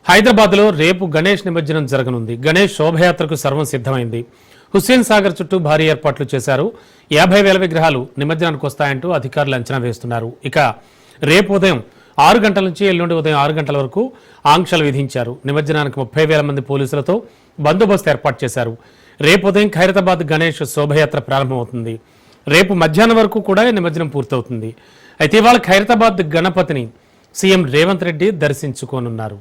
హైదరాబాద్లో రేపు గణేష్ నిమజ్జనం జరగనుంది. గణేష్ శోభయాత్రకు సర్వం సిద్ధమైంది. హుస్సేన్ సాగర్ చుట్టూ భారీ ఏర్పాట్లు చేశారు. 50,000 విగ్రహాలు నిమజ్జనానికి వస్తాయంటూ అధికారులు అంచనా వేస్తున్నారు. ఇక రేపు ఉదయం 6 గంటల నుంచి ఎల్లుండి ఉదయం 6 గంటల వరకు ఆంక్షలు విధించారు. నిమజ్జనానికి 30,000 మంది పోలీసులతో బందోబస్తు ఏర్పాటు చేశారు. రేపు ఉదయం ఖైరతాబాద్ గణేష్ శోభయాత్ర ప్రారంభమవుతుంది. రేపు మధ్యాహ్నం వరకు కూడా నిమజ్జనం పూర్తవుతుంది. అయితే ఇవాళ ఖైరతాబాద్ గణపతిని సీఎం రేవంత్ రెడ్డి దర్శించుకోనున్నారు.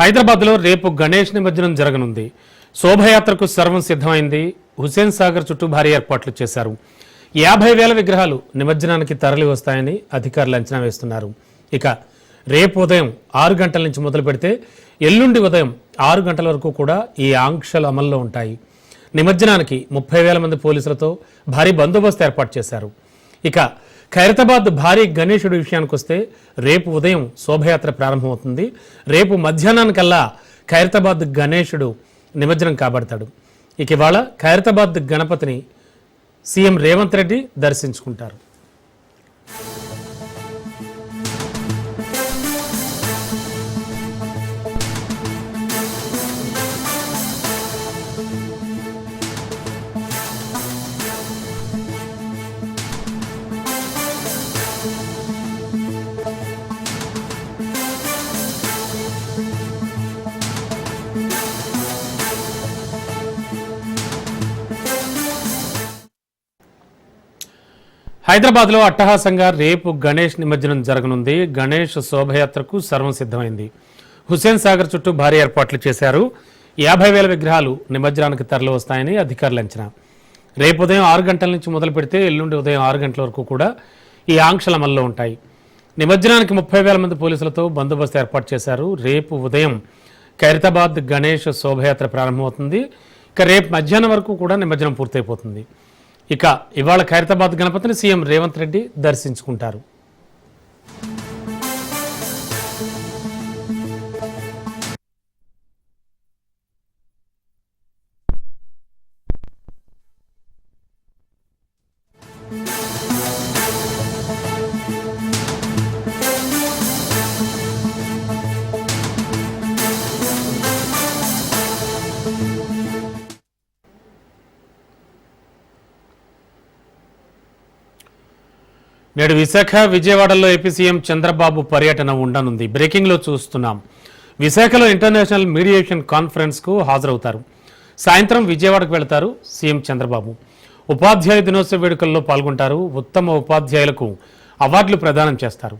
హైదరాబాద్లో రేపు గణేష్ నిమజ్జనం జరగనుంది. శోభయాత్రకు సర్వం సిద్ధమైంది. హుస్సేన్ సాగర్ చుట్టూ భారీ ఏర్పాట్లు చేశారు. 50,000 విగ్రహాలు నిమజ్జనానికి తరలి వస్తాయని అధికారులు అంచనా వేస్తున్నారు. ఇక రేపు ఉదయం 6 గంటల నుంచి మొదలు పెడితే ఎల్లుండి ఉదయం 6 గంటల వరకు కూడా ఈ ఆంక్షలు అమల్లో ఉంటాయి. నిమజ్జనానికి 30,000 మంది పోలీసులతో భారీ బందోబస్తు ఏర్పాటు చేశారు. ఇక ఖైరతాబాద్ భారీ గణేశుడి విషయానికి వస్తే రేపు ఉదయం శోభయాత్ర ప్రారంభమవుతుంది. రేపు మధ్యాహ్నానికల్లా ఖైరతాబాద్ గణేశుడు నిమజ్జనం కాబడతాడు. ఇక ఇవాళ ఖైరతాబాద్ గణపతిని సీఎం రేవంత్ రెడ్డి దర్శించుకుంటారు. హైదరాబాద్లో అట్టహాసంగా రేపు గణేష్ నిమజ్జనం జరగనుంది. గణేష్ శోభయాత్రకు సర్వం సిద్ధమైంది. హుస్సేన్ సాగర్ చుట్టూ భారీ ఏర్పాట్లు చేశారు. 50,000 విగ్రహాలు నిమజ్జనానికి తరలి వస్తాయని అధికారులు అంచనా. రేపు ఉదయం 6 గంటల నుంచి మొదలు పెడితే ఎల్లుండి ఉదయం 6 గంటల వరకు కూడా ఈ ఆంక్షల అమల్లో ఉంటాయి. నిమజ్జనానికి 30,000 మంది పోలీసులతో బందోబస్తు ఏర్పాటు చేశారు. రేపు ఉదయం ఖైరతాబాద్ గణేష్ శోభయాత్ర ప్రారంభమవుతుంది. ఇక రేపు మధ్యాహ్నం వరకు కూడా నిమజ్జనం పూర్తయిపోతుంది. ఇక ఇవాళ ఖైరతాబాద్ గణపతిని సీఎం రేవంత్ రెడ్డి దర్శించుకుంటారు. నేడు విశాఖ విజయవాడలో ఏపీ సీఎం చంద్రబాబు పర్యటన ఉండనుంది. బ్రేకింగ్లో చూస్తున్నాం. విశాఖలో ఇంటర్నేషనల్ మీడియేషన్ కాన్ఫరెన్స్కు హాజరవుతారు. సాయంత్రం విజయవాడకు వెళతారు సీఎం చంద్రబాబు. ఉపాధ్యాయ దినోత్సవ వేడుకల్లో పాల్గొంటారు. ఉత్తమ ఉపాధ్యాయులకు అవార్డులు ప్రదానం చేస్తారు.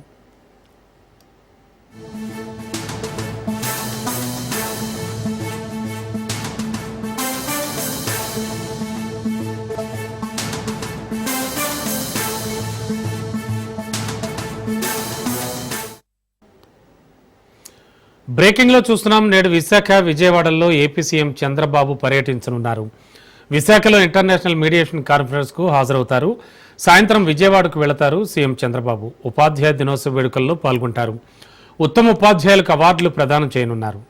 బ్రేకింగ్లో చూస్తున్నాం. నేడు విశాఖ విజయవాడలో ఏపీ సీఎం చంద్రబాబు పర్యటించనున్నారు. విశాఖలో ఇంటర్నేషనల్ మీడియేషన్ కాన్ఫరెన్స్కు హాజరవుతారు. సాయంత్రం విజయవాడకు వెళతారు సీఎం చంద్రబాబు. ఉపాధ్యాయ దినోత్సవ వేడుకల్లో పాల్గొంటారు. ఉత్తమ ఉపాధ్యాయులకు అవార్డులు ప్రదానం చేయనున్నారు.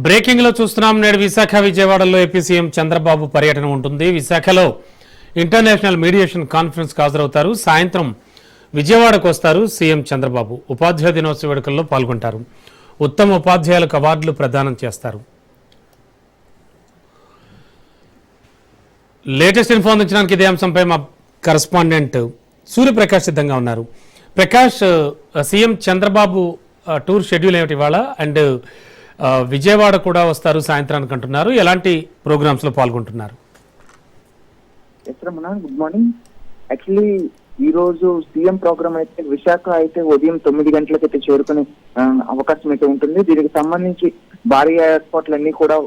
బ్రేకింగ్లో చూస్తున్నాం. నేడు విశాఖ విజయవాడలో ఏపీ సీఎం చంద్రబాబు పర్యటన ఉంటుంది. విశాఖలో ఇంటర్నేషనల్ మీడియేషన్ కాన్ఫరెన్స్కి హాజరవుతారు. సాయంత్రం విజయవాడకు వస్తారు సీఎం చంద్రబాబు. ఉపాధ్యాయ దినోత్సవ వేడుకల్లో పాల్గొంటారు. ఉత్తమ ఉపాధ్యాయులకు అవార్డులు ప్రదానం చేస్తారు. లేటెస్ట్ ఇన్ఫో అందించడానికి ఇదే అంశంపై మా కరెస్పాండెంట్ సూర్యప్రకాష్ సిద్ధంగా ఉన్నారు. Prakash, CM Chandrababu tour schedule ఏమిటి ఇవాళ? అండ్ విజయవాడ కూడా వస్తారు సాయంత్రానికి అంటున్నారు. ఎలాంటి ప్రోగ్రామ్స్ లో పాల్గొంటున్నారు? Good morning. యాక్చువల్లీ ఈ రోజు సీఎం ప్రోగ్రామ్ అయితే విశాఖ అయితే ఉదయం 9 గంటలకైతే చేరుకునే అవకాశం అయితే ఉంటుంది. దీనికి సంబంధించి భారీ ఏర్పాట్లన్నీ కూడా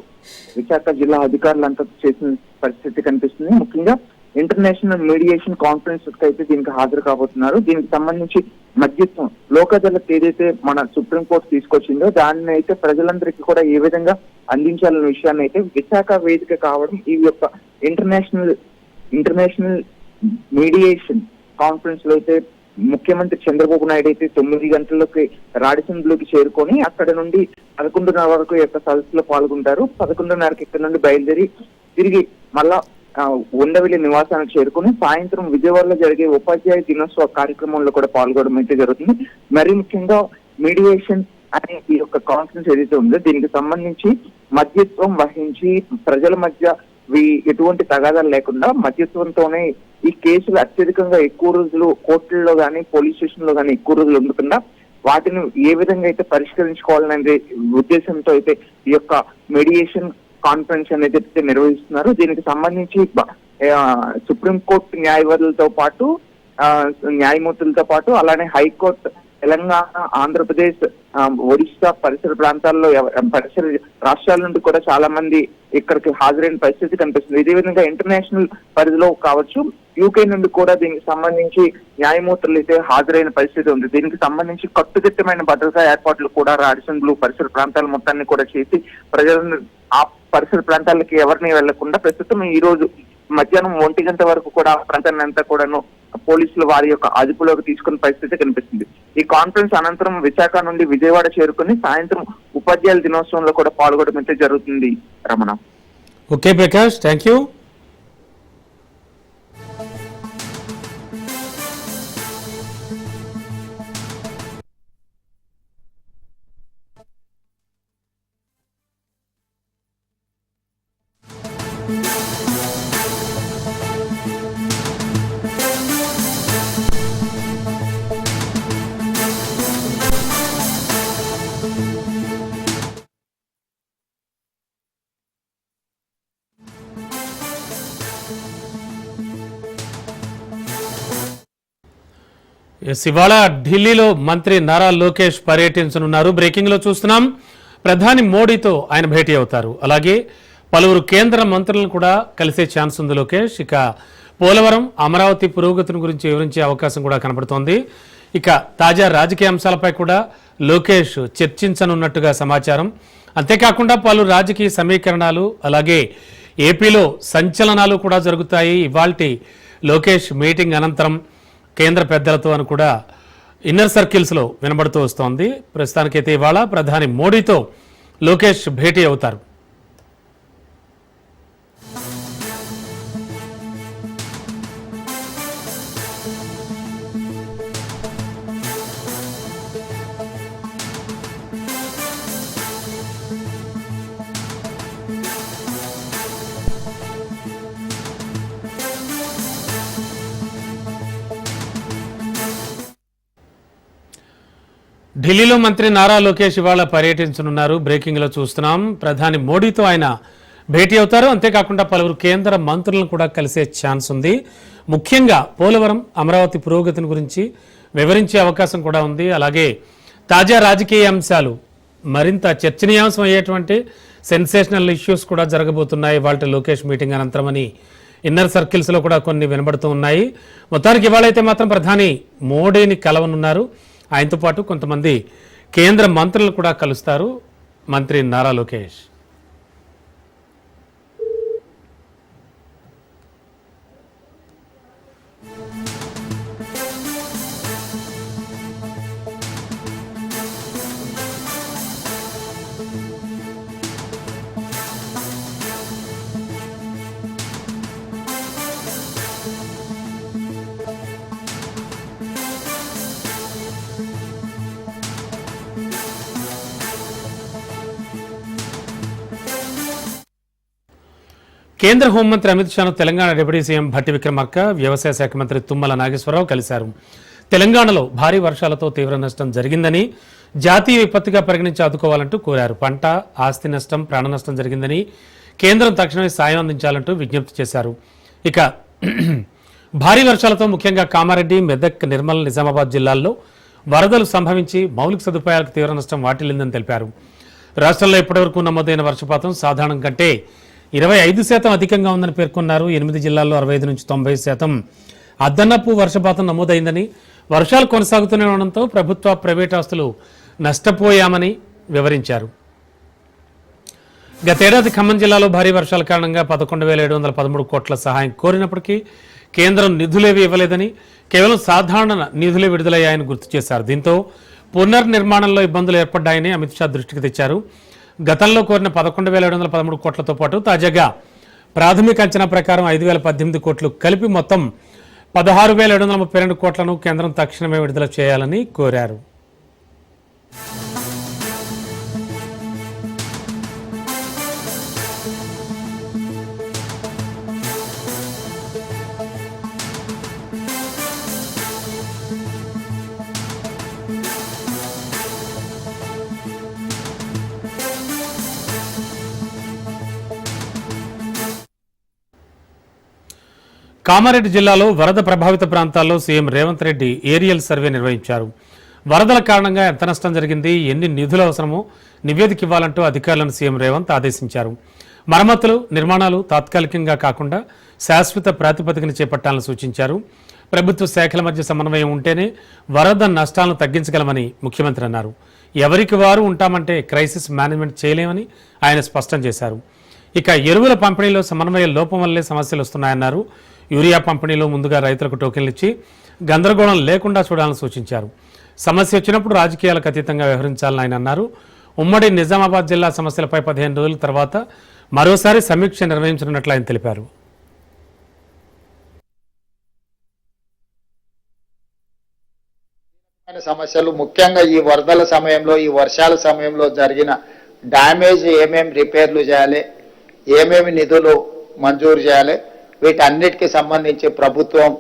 విశాఖ జిల్లా అధికారులంతా చేసిన పరిస్థితి కనిపిస్తుంది. ముఖ్యంగా ఇంటర్నేషనల్ మీడియేషన్ కాన్ఫరెన్స్ అయితే దీనికి హాజరు కాబోతున్నారు. దీనికి సంబంధించి మధ్యస్థం లోక్ అదాలత్ ఏదైతే మన సుప్రీంకోర్టు తీసుకొచ్చిందో దాన్ని అయితే ప్రజలందరికీ కూడా ఏ విధంగా అందించాలనే విషయాన్ని అయితే విశాఖ వేదిక కావడం ఈ యొక్క ఇంటర్నేషనల్ మీడియేషన్ కాన్ఫరెన్స్ లో అయితే ముఖ్యమంత్రి చంద్రబాబు నాయుడు అయితే 9 గంటలకి రాడిసన్లోకి చేరుకొని అక్కడ నుండి 11:30 వరకు యొక్క సదస్సులో పాల్గొంటారు. 11:30కి ఇక్కడ నుండి బయలుదేరి తిరిగి మళ్ళా ఉండవల్లి నివాసానికి చేరుకుని సాయంత్రం విజయవాడలో జరిగే ఉపాధ్యాయ దినోత్సవ కార్యక్రమంలో కూడా పాల్గొనడం అయితే జరుగుతుంది. మరీ ముఖ్యంగా మీడియేషన్ అనే ఈ యొక్క కాన్ఫరెన్స్ ఏదైతే ఉందో దీనికి సంబంధించి మధ్యత్వం వహించి ప్రజల మధ్య ఎటువంటి తగాదాలు లేకుండా మధ్యత్వంతోనే ఈ కేసులు అత్యధికంగా ఎక్కువ రోజులు కోర్టుల్లో కానీ పోలీస్ స్టేషన్ లో కానీ ఎక్కువ రోజులు ఉండకుండా వాటిని ఏ విధంగా అయితే పరిష్కరించుకోవాలనే ఉద్దేశంతో అయితే ఈ యొక్క మీడియేషన్ కాన్ఫరెన్స్ అనేది నిర్వహిస్తున్నారు. దీనికి సంబంధించి సుప్రీంకోర్టు న్యాయవాదులతో పాటు న్యాయమూర్తులతో పాటు అలానే హైకోర్టు, తెలంగాణ, ఆంధ్రప్రదేశ్, ఒడిశా పరిసర ప్రాంతాల్లో పరిసర రాష్ట్రాల నుండి కూడా చాలా మంది ఇక్కడికి హాజరైన పరిస్థితి కనిపిస్తుంది. ఇదే విధంగా ఇంటర్నేషనల్ పరిధిలో కావచ్చు, యూకే నుండి కూడా దీనికి సంబంధించి న్యాయమూర్తులు అయితే హాజరైన పరిస్థితి ఉంది. దీనికి సంబంధించి కట్టుదిట్టమైన భద్రతా ఏర్పాట్లు కూడా రాడిసన్ బ్లూ పరిసర ప్రాంతాల మొత్తాన్ని కూడా చేసి ప్రజలను ఆ పరిసర ప్రాంతాలకి ఎవరిని వెళ్లకుండా ప్రస్తుతం ఈ రోజు మధ్యాహ్నం 1 గంట వరకు కూడా ఆ ప్రాంతాన్ని అంతా కూడాను పోలీసులు వారి యొక్క అదుపులోకి తీసుకున్న పరిస్థితి కనిపిస్తుంది. ఈ కాన్ఫరెన్స్ అనంతరం విశాఖ నుండి విజయవాడ చేరుకుని సాయంత్రం ఉపాధ్యాయుల దినోత్సవంలో కూడా పాల్గొనడం అయితే జరుగుతుంది. Ramana. Okay Prakash, thank you. ఇవాళ ఢిల్లీలో మంత్రి నారా లోకేష్ పర్యటించనున్నారు. బ్రేకింగ్ లో చూస్తున్నాం, ప్రధాని మోడీతో ఆయన భేటీ అవుతారు. అలాగే పలువురు కేంద్ర మంత్రులను కూడా కలిసే ఛాన్స్ ఉంది లోకేష్. ఇక పోలవరం, అమరావతి పురోగతిని గురించి వివరించే అవకాశం కూడా కనబడుతోంది. ఇక తాజా రాజకీయ అంశాలపై కూడా లోకేష్ చర్చించనున్నట్టుగా సమాచారం. అంతేకాకుండా పలు రాజకీయ సమీకరణాలు, అలాగే ఏపీలో సంచలనాలు కూడా జరుగుతాయి. ఇవాల్టి లోకేష్ మీటింగ్ అనంతరం కేంద్ర పెద్దలతో అని కూడా ఇన్నర్ సర్కిల్స్లో వినబడుతూ వస్తోంది. ప్రస్తుతానికైతే ఇవాళ ప్రధాని మోడీతో లోకేష్ భేటీ అవుతారు. ఢిల్లీలో మంత్రి నారా లోకేష్ ఇవాళ పర్యటించనున్నారు. బ్రేకింగ్ లో చూస్తున్నాం, ప్రధాని మోడీతో ఆయన భేటీ అవుతారు. అంతేకాకుండా పలువురు కేంద్ర మంత్రులను కూడా కలిసే ఛాన్స్ ఉంది. ముఖ్యంగా పోలవరం, అమరావతి పురోగతిని గురించి వివరించే అవకాశం కూడా ఉంది. అలాగే తాజా రాజకీయ అంశాలు మరింత చర్చనీయాంశం అయ్యేటువంటి సెన్సేషనల్ ఇష్యూస్ కూడా జరగబోతున్నాయి ఇవాళ లోకేష్ మీటింగ్ అనంతరం అని ఇన్నర్ సర్కిల్స్లో కూడా కొన్ని వినబడుతూ ఉన్నాయి. మొత్తానికి ఇవాళైతే మాత్రం ప్రధాని మోడీని కలవనున్నారు. ఆయనతో పాటు కొంతమంది కేంద్ర మంత్రులు కూడా కలుస్తారు మంత్రి నారా లోకేష్. కేంద్ర హోంమంత్రి అమిత్ షాను తెలంగాణ డిప్యూటీ సీఎం భట్టి విక్రమార్క, వ్యవసాయ శాఖ మంత్రి తుమ్మల నాగేశ్వరరావు కలిశారు. తెలంగాణలో భారీ వర్షాలతో తీవ్ర నష్టం జరిగిందని, జాతీయ విపత్తుగా పరిగణించి ఆదుకోవాలంటూ కోరారు. పంట, ఆస్తి నష్టం, ప్రాణ నష్టం జరిగిందని కేంద్రం తక్షణమే సాయం అందించాలంటూ విజ్ఞప్తి చేశారు. ఇక భారీ వర్షాలతో ముఖ్యంగా కామారెడ్డి, మెదక్, నిర్మల్, నిజామాబాద్ జిల్లాల్లో వరదలు సంభవించి మౌలిక సదుపాయాలకు తీవ్ర నష్టం వాటిల్లిందని తెలిపారు. రాష్ట్రంలో ఇప్పటివరకు నమోదైన వర్షపాతం సాధారణం కంటే 25% అధికంగా ఉందని పేర్కొన్నారు. 8 జిల్లాల్లో 65 నుంచి 90% అదనపు వర్షపాతం నమోదైందని, వర్షాలు కొనసాగుతూనే ఉండడంతో ప్రభుత్వ, ప్రైవేట్ ఆస్తులు నష్టపోయామని వివరించారు. గతేడాది ఖమ్మం జిల్లాలో భారీ వర్షాల కారణంగా 11,713 కోట్ల సహాయం కోరినప్పటికీ కేంద్రం నిధులేవి ఇవ్వలేదని, కేవలం సాధారణ నిధులే విడుదలయ్యాయని గుర్తు చేశారు. దీంతో పునర్నిర్మాణంలో ఇబ్బందులు ఏర్పడ్డాయని అమిత్ షా దృష్టికి తెచ్చారు. గతంలో కోరిన 11,713 కోట్లతో పాటు తాజాగా ప్రాథమిక అంచనా ప్రకారం 5,018 కోట్లు కలిపి మొత్తం 16,732 కోట్లను కేంద్రం తక్షణమే విడుదల చేయాలని కోరారు. కామారెడ్డి జిల్లాలో వరద ప్రభావిత ప్రాంతాల్లో CM Revanth Reddy aerial survey నిర్వహించారు. వరదల కారణంగా ఎంత నష్టం జరిగింది, ఎన్ని నిధులు అవసరమో నివేదిక ఇవ్వాలంటూ అధికారులను సీఎం రేవంత్ ఆదేశించారు. మరమ్మతులు, నిర్మాణాలు తాత్కాలికంగా కాకుండా శాశ్వత ప్రాతిపదికన చేపట్టాలని సూచించారు. ప్రభుత్వ శాఖల మధ్య సమన్వయం ఉంటేనే వరద నష్టాలను తగ్గించగలమని ముఖ్యమంత్రి అన్నారు. ఎవరికి వారు ఉంటామంటే క్రైసిస్ మేనేజ్మెంట్ చేయలేమని ఆయన స్పష్టం చేశారు. ఇక ఎరువుల పంపిణీలో సమన్వయ లోపం వల్లే సమస్యలు వస్తున్నాయన్నారు. యూరియా పంపిణీలో ముందుగా రైతులకు టోకెన్లు ఇచ్చి గందరగోళం లేకుండా చూడాలని సూచించారు. సమస్య వచ్చినప్పుడు రాజకీయాలకు అతీతంగా వ్యవహరించాలని ఆయన అన్నారు. ఉమ్మడి నిజామాబాద్ జిల్లా సమస్యలపై 15 రోజుల తర్వాత మరోసారి సమీక్ష నిర్వహించనున్నట్లు ఆయన తెలిపారు. సమస్యలు ముఖ్యంగా ఈ వరదల సమయంలో, ఈ వర్షాల సమయంలో జరిగిన డ్యామేజ్ ఏమేమి రిపేర్లు చేయాలి, ఏమేమి నిధులు మంజూరు చేయాలి, వీటన్నిటికీ సంబంధించి ప్రభుత్వం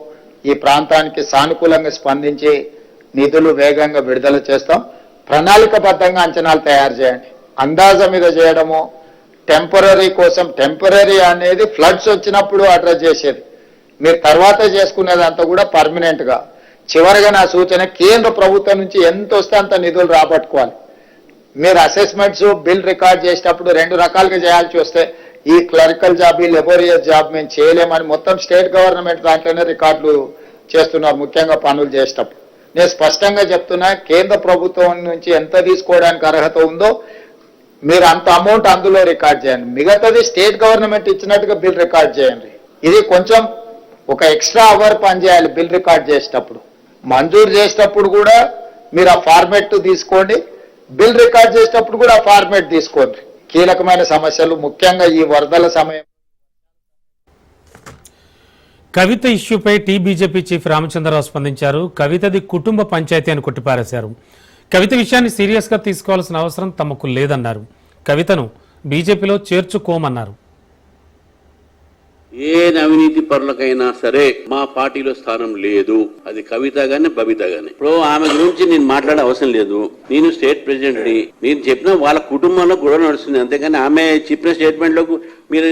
ఈ ప్రాంతానికి సానుకూలంగా స్పందించి నిధులు వేగంగా విడుదల చేస్తాం. ప్రణాళికబద్ధంగా అంచనాలు తయారు చేయండి. అందాజ మీద చేయడము, టెంపరీ కోసం, టెంపరీ అనేది ఫ్లడ్స్ వచ్చినప్పుడు అడ్రస్ చేసేది, మీరు తర్వాత చేసుకునేదంతా కూడా పర్మనెంట్గా. చివరిగా నా సూచన, కేంద్ర ప్రభుత్వం నుంచి ఎంత వస్తే అంత నిధులు రాబట్టుకోవాలి. మీరు అసెస్మెంట్స్, బిల్ రికార్డ్ చేసేటప్పుడు 2 రకాలుగా చేయాల్సి వస్తే, ఈ క్లరికల్ జాబ్, ఈ లెబోరియస్ జాబ్ మేము చేయలేమని మొత్తం స్టేట్ గవర్నమెంట్ దాంట్లోనే రికార్డులు చేస్తున్నారు, ముఖ్యంగా పనులు చేసేటప్పుడు. నేను స్పష్టంగా చెప్తున్నా, కేంద్ర ప్రభుత్వం నుంచి ఎంత తీసుకోవడానికి అర్హత ఉందో మీరు అంత అమౌంట్ అందులో రికార్డ్ చేయండి. మిగతాది స్టేట్ గవర్నమెంట్ ఇచ్చినట్టుగా బిల్ రికార్డ్ చేయండి. ఇది కొంచెం ఒక ఎక్స్ట్రా అవర్ పని చేయాలి బిల్ రికార్డ్ చేసేటప్పుడు. మంజూరు చేసేటప్పుడు కూడా మీరు ఆ ఫార్మేట్ తీసుకోండి, బిల్ రికార్డ్ చేసేటప్పుడు కూడా ఆ ఫార్మేట్ తీసుకోండి. కీలకమైన సమస్యలు ముఖ్యంగా ఈ వరదల సమయం. కవిత ఇష్యూపై బీజేపీ చీఫ్ రామచంద్రరావు స్పందించారు. కవితది కుటుంబ పంచాయతీ అని కొట్టిపారేశారు. కవిత విషయాన్ని సీరియస్ గా తీసుకోవాల్సిన అవసరం తమకు లేదన్నారు. కవితను బీజేపీలో చేర్చుకోమన్నారు. ఏ అవినీతి పరులకైనా సరే మా పార్టీలో స్థానం లేదు. అది కవిత గాని, బబిత గాని. ఇప్పుడు ఆమె గురించి నేను మాట్లాడే అవసరం లేదు. నేను స్టేట్ ప్రెసిడెంట్ ని, నేను చెప్పిన వాళ్ళ కుటుంబంలో గొడవ నడుస్తుంది, అంతేగాని ఆమె చెప్పిన స్టేట్మెంట్ లో మీరు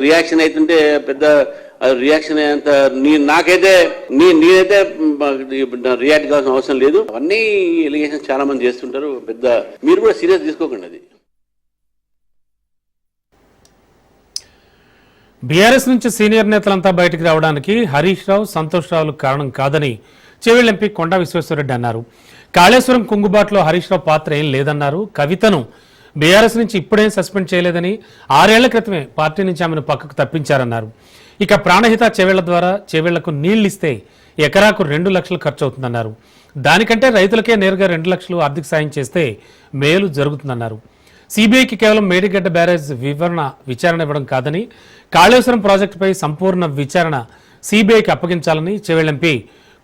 రియాక్షన్ అవుతుంటే పెద్ద రియాక్షన్ అంత నాకైతే నేనైతే రియాక్ట్ కావాల్సిన అవసరం లేదు. అవన్నీ ఎలిగేషన్ చాలా మంది చేస్తుంటారు, పెద్ద మీరు కూడా సీరియస్ తీసుకోకండి. అది బీఆర్ఎస్ నుంచి సీనియర్ నేతలంతా బయటికి రావడానికి హరీష్ రావు, సంతోష్ రావులు కారణం కాదని చేవెళ్ల ఎంపీ కొండా విశ్వేశ్వరరెడ్డి అన్నారు. కాళేశ్వరం కుంగుబాటులో హరీష్ రావు పాత్ర ఏం లేదన్నారు. కవితను బీఆర్ఎస్ నుంచి ఇప్పుడేం సస్పెండ్ చేయలేదని, 6 ఏళ్ల క్రితమే పార్టీ నుంచి ఆమెను పక్కకు తప్పించారన్నారు. ఇక ప్రాణహిత చేవెళ్ల ద్వారా చేవెళ్లకు నీళ్లిస్తే ఎకరాకు 2 లక్షలు ఖర్చు అవుతుందన్నారు. దానికంటే రైతులకే నేరుగా 2 లక్షలు ఆర్థిక సాయం చేస్తే మేలు జరుగుతుందన్నారు. సిబిఐకి కేవలం మేడిగడ్డ బ్యారేజ్ విచారణ ఇవ్వడం కాదని, కాళేశ్వరం ప్రాజెక్టుపై సంపూర్ణ విచారణ సిబిఐకి అప్పగించాలని చేవెళ్ల ఎంపీ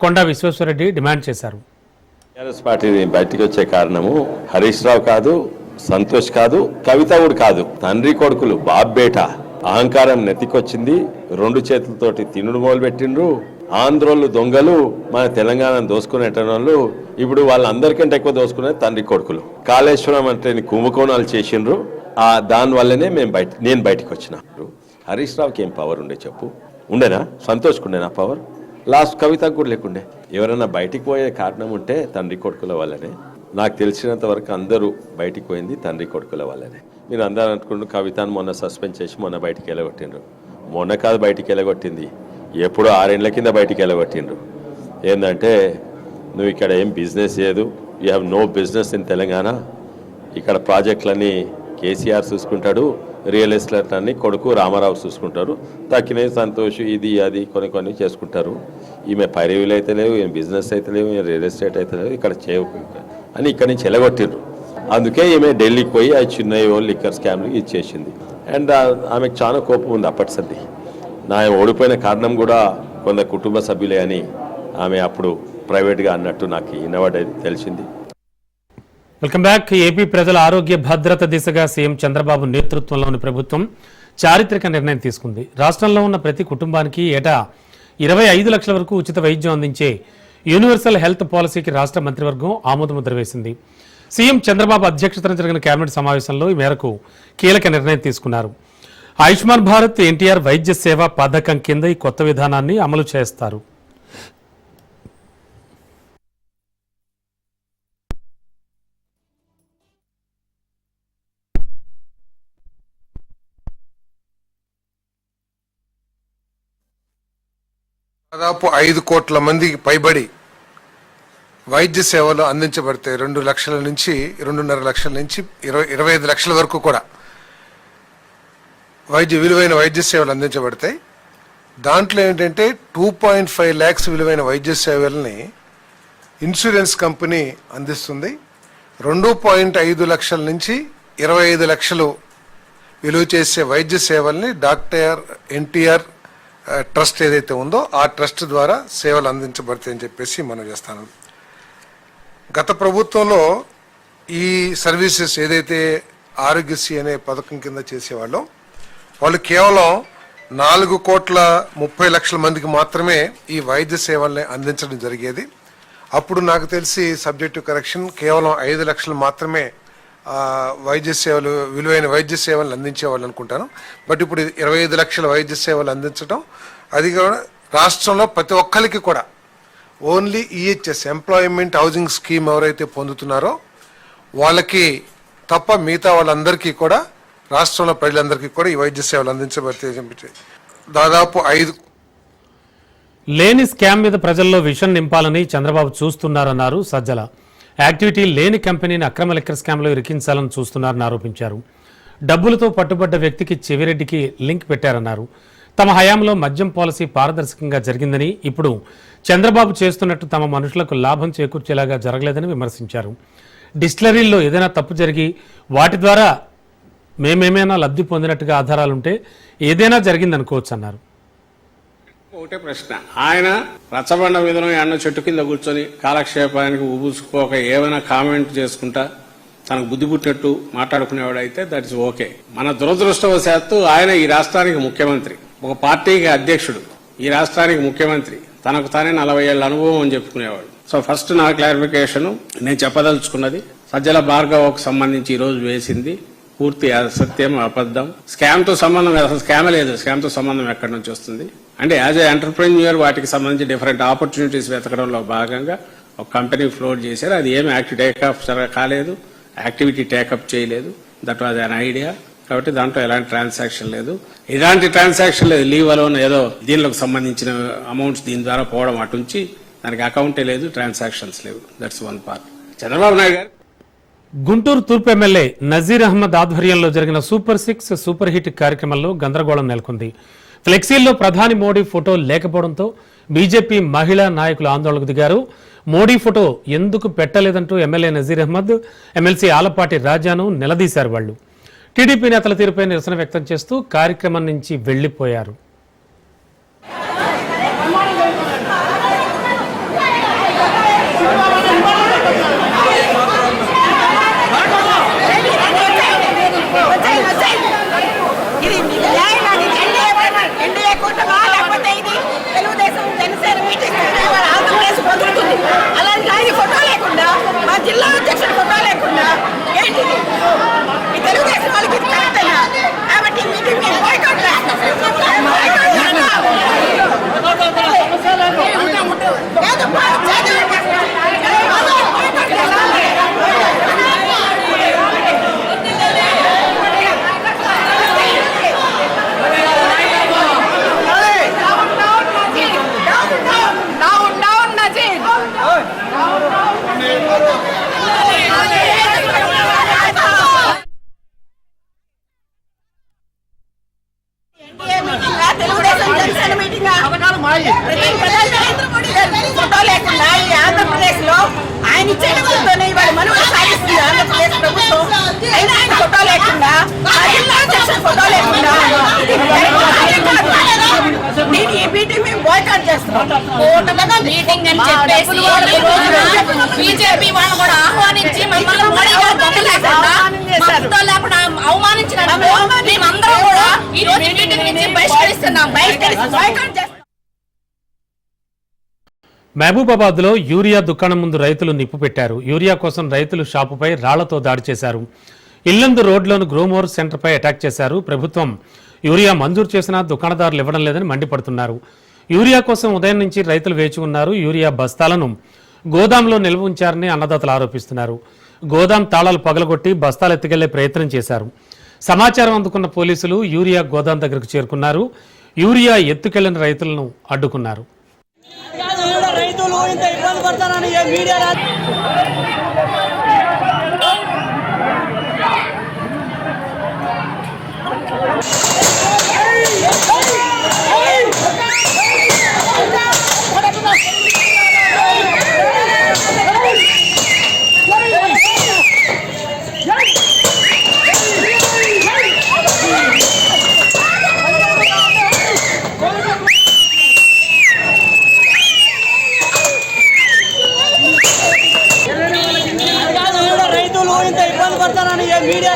కొండా విశ్వేశ్వరరెడ్డి డిమాండ్ చేశారు. టీఆర్ఎస్ పార్టీ బయటికి వచ్చే కారణము హరీష్ రావు కాదు, సంతోష్ కాదు, కవిత కూడా కాదు. తండ్రి కొడుకులు బాబ్బేట అహంకారం నెత్తికొచ్చింది. 2 చేతులతోటి తినుడు మొదలు పెట్టిండ్రు. ఆంధ్రోళ్ళు దొంగలు, మన తెలంగాణను దోసుకునేటోళ్ళు ఇప్పుడు వాళ్ళందరికంటే ఎక్కువ దోసుకునేది తండ్రి కొడుకులు. కాళేశ్వరం అంటే కుంభకోణాలు చేసిండ్రు, దానివల్లనే నేను బయటకు వచ్చిన. హరీష్ రావుకి ఏం పవర్ ఉండే చెప్పు? ఉండేనా? సంతోష్కుండేనా పవర్? లాస్ట్ కవితకు కూడా లేకుండే. ఎవరైనా బయటికి పోయే కారణం ఉంటే తండ్రి కొడుకుల వల్లనే. నాకు తెలిసినంత వరకు అందరూ బయటికి పోయింది తండ్రి కొడుకుల వల్లనే. మీరు అందరూ అనుకుంటారు కవితను మొన్న సస్పెండ్ చేసి మొన్న బయటికి వెళ్ళగొట్టిండ్రు. మొన్న కాదు బయటికి వెళ్ళగొట్టింది, ఎప్పుడో 6 ఏళ్ల కింద బయటికి వెళ్ళగొట్టిండ్రు. ఏంటంటే నువ్వు ఇక్కడ ఏం బిజినెస్ చేయదు, you have no business in Telangana. ఇక్కడ ప్రాజెక్టులన్నీ కేసీఆర్ చూసుకుంటాడు, రియల్ ఎస్టేట్ అన్ని కొడుకు రామారావు చూసుకుంటారు, తక్కినవి సంతోష్ ఇది అది కొన్ని చేసుకుంటారు. ఈమె పైరవీలు అయితే లేవు, ఏం బిజినెస్ అయితే లేవు, ఏం రియల్ ఎస్టేట్ అయితే లేవు, ఇక్కడ అని ఇక్కడి నుంచి ఎలగొట్టిర్రు. అందుకే ఈమె ఢిల్లీకి పోయి ఆ చిన్న లిక్కర్ స్కామ్లు ఇచ్చేసింది. అండ్ ఆమెకు చాలా కోపం ఉంది అప్పటి సంది. నా ఓడిపోయిన కారణం కూడా కొంత కుటుంబ సభ్యులే అని ఆమె అప్పుడు ప్రైవేట్గా అన్నట్టు నాకు వినబడేది తెలిసింది. Welcome back. ఏపీ ప్రజల ఆరోగ్య భద్రత దిశగా సీఎం చంద్రబాబు నేతృత్వంలోని ప్రభుత్వం చారిత్రక నిర్ణయం తీసుకుంది. రాష్ట్రంలో ఉన్న ప్రతి కుటుంబానికి ఏటా 25 లక్షల వరకు ఉచిత వైద్యం అందించే యూనివర్సల్ హెల్త్ పాలసీకి రాష్ట్ర మంత్రివర్గం ఆమోదముద్ర వేసింది. సీఎం చంద్రబాబు అధ్యక్షతన జరిగిన కేబినెట్ సమావేశంలో ఈ మేరకు కీలక నిర్ణయం తీసుకున్నారు. ఆయుష్మాన్ భారత్ ఎన్టీఆర్ వైద్య సేవ పథకం కింద ఈ కొత్త విధానాన్ని అమలు చేస్తారు. దాదాపు 5 కోట్ల మందికి పైబడి వైద్య సేవలు అందించబడతాయి. 2 లక్షల నుంచి 2.5 లక్షల నుంచి 25 లక్షల వరకు కూడా విలువైన వైద్య సేవలు అందించబడతాయి. దాంట్లో ఏంటంటే 2.5 lakhs విలువైన వైద్య సేవల్ని ఇన్సూరెన్స్ కంపెనీ అందిస్తుంది. 2.5 లక్షల నుంచి 25 లక్షలు విలువ చేసే వైద్య సేవల్ని డాక్టర్ ఎన్టీఆర్ ట్రస్ట్ ఏదైతే ఉందో ఆ ట్రస్ట్ ద్వారా సేవలు అందించబడతాయని చెప్పేసి మనం చేస్తాను. గత ప్రభుత్వంలో ఈ సర్వీసెస్ ఏదైతే ఆరోగ్యశ్రీ అనే పథకం కింద చేసేవాళ్ళో వాళ్ళు కేవలం 4,30,00,000 మందికి మాత్రమే ఈ వైద్య సేవల్ని అందించడం జరిగేది. అప్పుడు నాకు తెలిసి సబ్జెక్టు కరెక్షన్ కేవలం 5 లక్షలు మాత్రమే వైద్య సేవలు విలువైన వైద్య సేవలు అందించేవాళ్ళు అనుకుంటాను. బట్ ఇప్పుడు 25 లక్షల వైద్య సేవలు అందించడం, అది కూడా రాష్ట్రంలో ప్రతి ఒక్కరికి కూడా only EHS employment housing scheme ఎవరైతే పొందుతున్నారో వాళ్ళకి తప్ప మిగతా వాళ్ళందరికీ కూడా రాష్ట్రంలో ప్రజలందరికీ కూడా ఈ వైద్య సేవలు అందించబడతాయి. దాదాపు 5 లేని స్కామ్ మీద ప్రజల్లో విషం నింపాలని చంద్రబాబు చూస్తున్నారన్నారు సజ్జల. యాక్టివిటీ లేని కంపెనీని అక్రమ లిక్కర్ స్కామ్లో ఇరికించాలని చూస్తున్నారని ఆరోపించారు. డబ్బులతో పట్టుబడ్డ వ్యక్తికి చెవిరెడ్డికి లింక్ పెట్టారన్నారు. తమ హయాంలో మద్యం పాలసీ పారదర్శకంగా జరిగిందని, ఇప్పుడు చంద్రబాబు చేస్తున్నట్టు తమ మనుషులకు లాభం చేకూర్చేలాగా జరగలేదని విమర్శించారు. డిస్టిలరీల్లో ఏదైనా తప్పు జరిగి వాటి ద్వారా మేమేమైనా లబ్ధి పొందినట్టుగా ఆధారాలుంటే ఏదైనా జరిగిందనుకోవచ్చు అన్నారు. ఒకటే ప్రశ్న, ఆయన రచ్చబండ మీద అన్న చెట్టు కింద కూర్చొని కాలక్షేపానికి ఊబుసుకోక ఏమైనా కామెంట్ చేసుకుంటా తనకు బుద్ధి పుట్టినట్టు మాట్లాడుకునేవాడైతే దట్ ఇస్ ఓకే. మన దురదృష్టవశాత్తు ఆయన ఈ రాష్ట్రానికి ముఖ్యమంత్రి, ఒక పార్టీకి అధ్యక్షుడు, ఈ రాష్ట్రానికి ముఖ్యమంత్రి, తనకు తానే 40 ఏళ్ల అనుభవం అని చెప్పుకునేవాడు. సో ఫస్ట్ నా క్లారిఫికేషన్ నేను చెప్పదలుచుకున్నది, సజ్జల భార్గవకు సంబంధించి ఈ రోజు వేసింది పూర్తి అసత్యం, అబద్ధం. స్కామ్ తో సంబంధం, అసలు స్కామే లేదు. స్కామ్ తో సంబంధం ఎక్కడి నుంచి వస్తుంది అంటే యాజ్ ఏ ఎంటర్ప్రెన్యూర్ వాటికి సంబంధించి డిఫరెంట్ ఆపర్చునిటీస్ వెతకడంలో భాగంగా ఒక కంపెనీ ఫ్లోట్ చేశారు. అది ఏమి టేకప్ కాలేదు, యాక్టివిటీ టేకప్ చేయలేదు. That was an idea. కాబట్టి దాంట్లో ఎలాంటి ట్రాన్సాక్షన్ లేదు, ఇలాంటి ట్రాన్సాక్షన్ లేదు. లీవ్ అలోన్ ఏదో దీనిలోకి సంబంధించిన అమౌంట్స్ దీని ద్వారా పోవడం అటుంచి దానికి అకౌంటే లేదు, ట్రాన్సాక్షన్స్ లేవు. That's one part. Chandrababu Naidu గారు గుంటూరు తూర్పు ఎమ్మెల్యే నజీర్ అహ్మద్ ఆధ్వర్యంలో జరిగిన సూపర్ 6 సూపర్ హిట్ కార్యక్రమంలో గందరగోళం నెలకొంది. ఫ్లెక్సీల్లో ప్రధాని మోడీ ఫోటో లేకపోవడంతో బీజేపీ మహిళా నాయకులు ఆందోళనకు దిగారు. మోడీ ఫోటో ఎందుకు పెట్టలేదంటూ ఎమ్మెల్యే నజీర్ అహ్మద్, ఎమ్మెల్సీ ఆలపాటి రాజాను నిలదీశారు. వాళ్లు టీడీపీ నేతల తీరుపై నిరసన వ్యక్తం చేస్తూ కార్యక్రమం నుంచి వెళ్లిపోయారు. అలాంటి ఫోటో లేకుండా మీటింగ్ ఫోటో లేకుండా ఈ ఆంధ్రప్రదేశ్ లో ఆయన ఇచ్చేటతోనే ఇవాళ మనుగడ సాగిస్తుంది ఆంధ్రప్రదేశ్ ప్రభుత్వం. అయినా ఆయన ఫోటో లేకుండా ఫోటో లేకుండా నేను ఈ మీటింగ్ మేము బాయ్కాట్ చేస్తున్నాం. మీటింగ్ అని చెప్పేసి బీజేపీ వాళ్ళు కూడా ఆహ్వానించి మమ్మల్ని మోడీ గారు ఫోటో లేకుండా అవమానించినట్టు మేమందరం కూడా ఈ రోజు మీటింగ్ నుంచి బహిష్కరిస్తున్నాం. బాయ్కాట్ చేస్తున్నాం. మహబూబాబాద్ లో యూరియా దుకాణం ముందు రైతులు నిప్పు పెట్టారు. యూరియా కోసం రైతులు షాపుపై రాళ్లతో దాడి చేశారు. ఇల్లందు రోడ్లోని గ్రోమోర్ సెంటర్పై అటాక్ చేశారు. ప్రభుత్వం యూరియా మంజూరు చేసినా దుకాణదారులు ఇవ్వడం లేదని మండిపడుతున్నారు. యూరియా కోసం ఉదయం నుంచి రైతులు వేచి ఉన్నారు. యూరియా బస్తాలను గోదాంలో నిల్వ ఉంచారని అన్నదాతలు ఆరోపిస్తున్నారు. గోదాం తాళాలు పగలగొట్టి బస్తాలు ఎత్తుకెళ్లే ప్రయత్నం చేశారు. సమాచారం అందుకున్న పోలీసులు యూరియా గోదాం దగ్గరకు చేరుకున్నారు. యూరియా ఎత్తుకెళ్లిన రైతులను అడ్డుకున్నారు. రైతులు ఇంత ఇబ్బంది పడతారని మీడియా రైతులు ఇంత ఇబ్బంది పడతారని మీడియా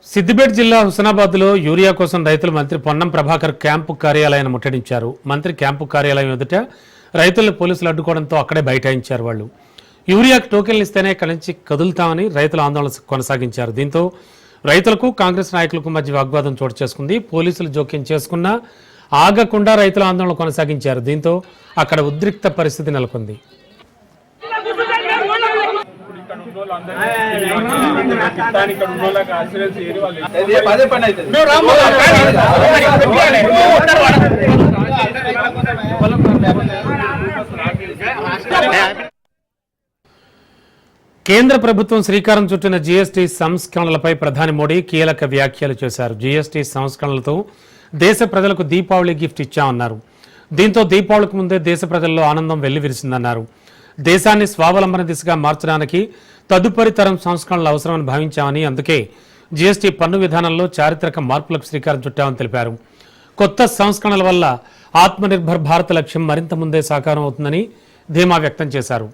సిద్దిపేట జిల్లా హుస్నాబాద్లో యూరియా కోసం రైతులు మంత్రి పొన్నం ప్రభాకర్ క్యాంపు కార్యాలయాన్ని ముట్టడించారు. మంత్రి క్యాంపు కార్యాలయం ఎదుట రైతులను పోలీసులు అడ్డుకోవడంతో అక్కడే బైఠాయించారు. వాళ్ళు యూరియాకు టోకెన్లు ఇస్తేనే ఇక్కడి నుంచి కదులుతామని రైతులు ఆందోళన కొనసాగించారు. దీంతో రైతులకు కాంగ్రెస్ నాయకులకు మధ్య వాగ్వాదం చోటు చేసుకుంది. పోలీసులు జోక్యం చేసుకున్నా ఆగకుండా రైతుల ఆందోళన కొనసాగించారు. దీంతో అక్కడ ఉద్రిక్త పరిస్థితి నెలకొంది. కేంద్ర ప్రభుత్వం శ్రీకారం చుట్టిన జీఎస్టీ సంస్కరణలపై ప్రధాని మోడీ కీలక వ్యాఖ్యలు చేశారు. జీఎస్టీ సంస్కరణలతో దేశ ప్రజలకు దీపావళి గిఫ్ట్ ఇచ్చామన్నారు. దీంతో దీపావళికి ముందే దేశ ప్రజల్లో ఆనందం వెల్లివిరిసిందన్నారు. దేశాన్ని స్వావలంబన దిశగా మార్చడానికి తదుపరి తరం సంస్కరణలు అవసరమని భావించామని, అందుకే జీఎస్టీ పన్ను విధానంలో చారిత్రక మార్పులకు శ్రీకారం చుట్టామని తెలిపారు. కొత్త సంస్కరణల వల్ల ఆత్మనిర్భర్ భారత్ లక్ష్యం మరింత ముందే సాకారం అవుతుందని ధీమా వ్యక్తం చేశారు.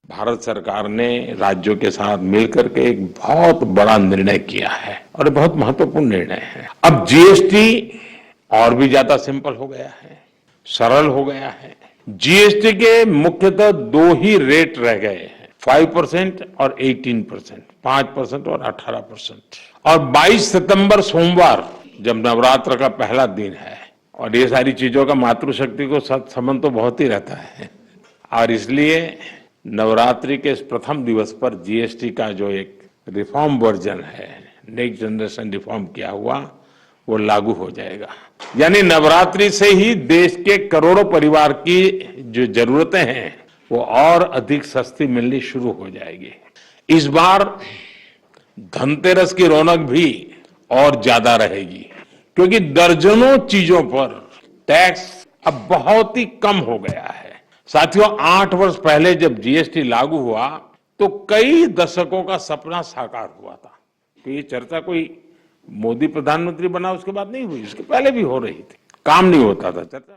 भारत सरकार ने राज्यों के साथ मिलकर के एक बहुत बड़ा निर्णय किया है और बहुत महत्वपूर्ण निर्णय है। अब जीएसटी और भी ज्यादा सिंपल हो गया है, सरल हो गया है। जीएसटी के मुख्यतः दो ही रेट रह गए हैं, 5% और 18%, 5% और 18%। और 22 सितंबर सोमवार जब नवरात्र का पहला दिन है और ये सारी चीजों का मातृशक्ति को संबंध तो बहुत ही रहता है, और इसलिए नवरात्रि के इस प्रथम दिवस पर जीएसटी का जो एक रिफॉर्म वर्जन है, नेक्स्ट जनरेशन रिफॉर्म किया हुआ, वो लागू हो जाएगा। यानी नवरात्रि से ही देश के करोड़ों परिवार की जो जरूरतें हैं वो और अधिक सस्ती मिलनी शुरू हो जाएगी। इस बार धनतेरस की रौनक भी और ज्यादा रहेगी, क्योंकि दर्जनों चीजों पर टैक्स अब बहुत ही कम हो गया है। साथियों, 8 वर्ष पहले जब जीएसटी लागू हुआ तो कई दशकों का सपना साकार हुआ था। तो ये चर्चा कोई मोदी प्रधानमंत्री बना उसके बाद नहीं हुई, उसके पहले भी हो रही थी, काम नहीं होता था चर्चा।